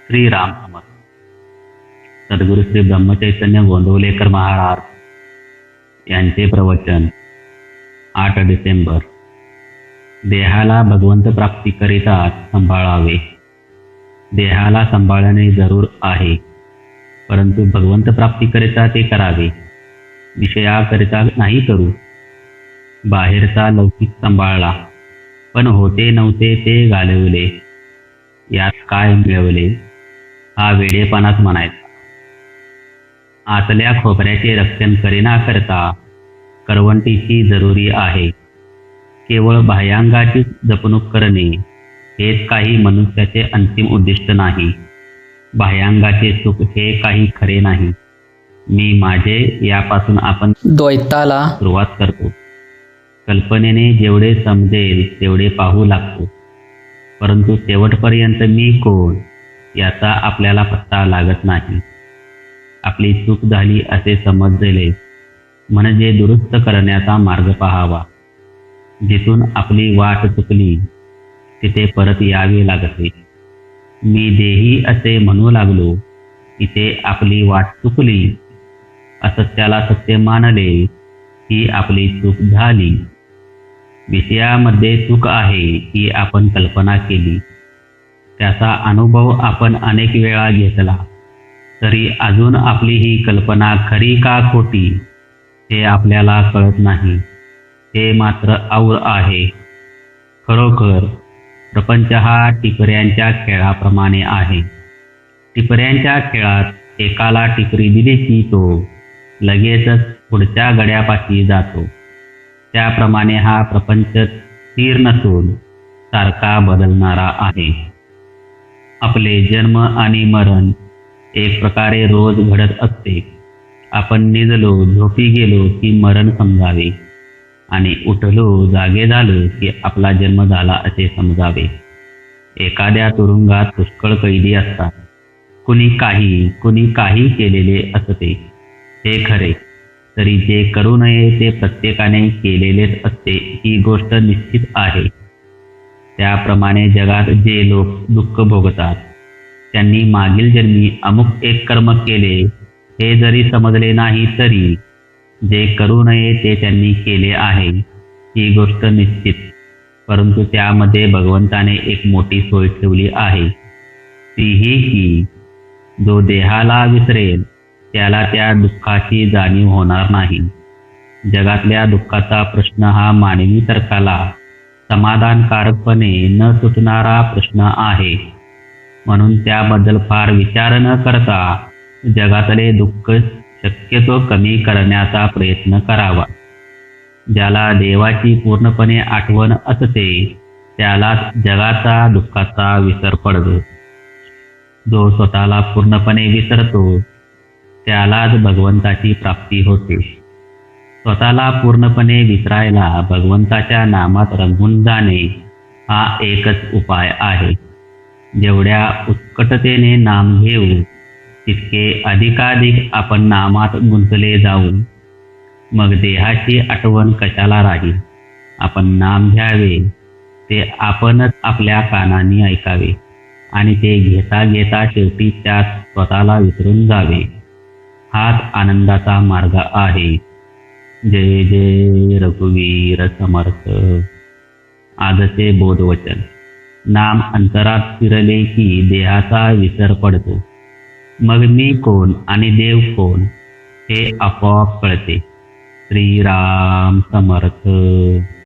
श्रीराम समर्थ. सद्गुरू श्री ब्रह्मचैतन्य गोंदवलेकर महाराज यांचे प्रवचन 8 डिसेंबर. देहाला भगवंत प्राप्तीकरिता सांभाळावे. देहाला सांभाळणे जरूर आहे, परंतु भगवंत प्राप्तीकरिता ते करावे, विषयाकरिता नाही करू. बाहेरचा लौकिक सांभाळला, पण होते नव्हते ते घालवले. यात काय मिळवले हा वेडेपणाच म्हणायचा. आतल्या खोबऱ्याचे रक्षण करेना करता करवंटीची जरुरी आहे. केवळ बाह्यांगाची जपणूक करणे हेच काही मनुष्याचे अंतिम उद्दिष्ट नाही. बाह्यांगाचे सुख हे काही खरे नाही. मी माझे यापासून आपण द्वैताला सुरुवात करतो. कल्पनेने जेवढे समजेल तेवढे पाहू लागतो, परंतु शेवटपर्यंत मी कोण याचा आपल्याला पत्ता लागत नाही. आपली चूक झाली असे समजले म्हणजे दुरुस्त करण्याचा मार्ग पाहावा. जिथून आपली वाट चुकली तिथे परत यावे लागते. मी देही असे म्हणू लागलो, इथे आपली वाट चुकली. असत्याला सत्य मानले ही आपली चूक झाली. विषयामध्ये चूक आहे ही आपण कल्पना केली. त्याचा अनुभव आपण अनेक वेळा घेतला, तरी अजून आपली ही कल्पना खरी का खोटी हे आपल्याला कळत नाही. हे मात्र और आहे. खरोखर प्रपंच हा टिपऱ्यांच्या खेळाप्रमाणे आहे. टिपऱ्यांच्या खेळात एकाला टिपरी दिली की तो लगेचच पुढच्या गड्यापाशी जातो. त्याप्रमाणे हा प्रपंच स्थिर नसून सारखा बदलणारा आहे. आपले जन्म आणि मरण एक प्रकारे रोज घडत असते. आपण निजलो, झोपी गेलो की मरण समजावे, आणि उठलो, जागे झालो की आपला जन्म झाला असे समजावे. एखाद्या तुरुंगात पुष्कळ कैदी असतात. कुणी काही केलेले असते, हे खरे, तरी जे करू नये ते प्रत्येकाने केलेलेच असते ही गोष्ट निश्चित आहे. त्याप्रमाणे जगात जे लोक दुःख भोगतात त्यांनी मागील जन्मी अमुक एक कर्म केले हे जरी समजले नाही, तरी जे करू नये ते त्यांनी केले आहे ही गोष्ट निश्चित. परंतु त्यामध्ये भगवंताने एक मोठी सोय ठेवली आहे, ती ही की जो देहाला विसरेल त्याला त्या दुःखाची जाणीव होणार नाही. जगातल्या दुःखाचा प्रश्न हा मानवी तर्काला समाधानकारकपणे न सुटणारा प्रश्न आहे. म्हणून त्याबद्दल फार विचार न करता जगातले दुःख शक्यतो कमी करण्याचा प्रयत्न करावा. ज्याला देवाची पूर्णपणे आठवण असते त्यालाच जगाचा दुःखाचा विसर पडतो. जो स्वतःला पूर्णपणे विसरतो त्यालाच भगवंताची प्राप्ती होते. स्वतःला पूर्णपणे विसरायला भगवंताच्या नामात रंगून जाणे हा एकच उपाय आहे. जेवढ्या उत्कटतेने नाम घेऊ तितके अधिकाधिक आपण नामात गुंतले जाऊ. मग देहाची आठवण कशाला राहील. आपण नाम घ्यावे, ते आपणच आपल्या कानांनी ऐकावे, आणि ते घेता घेता शेवटी त्यात स्वतःला विसरून जावे. हाच आनंदाचा मार्ग आहे. जय जय रघुवीर समर्थ. आजचे बोधवचन. नाम अंतरात शिरले की देहाचा विसर पडतो. मग मी कोण आणि देव कोण हे आपोआप कळते. श्रीराम समर्थ.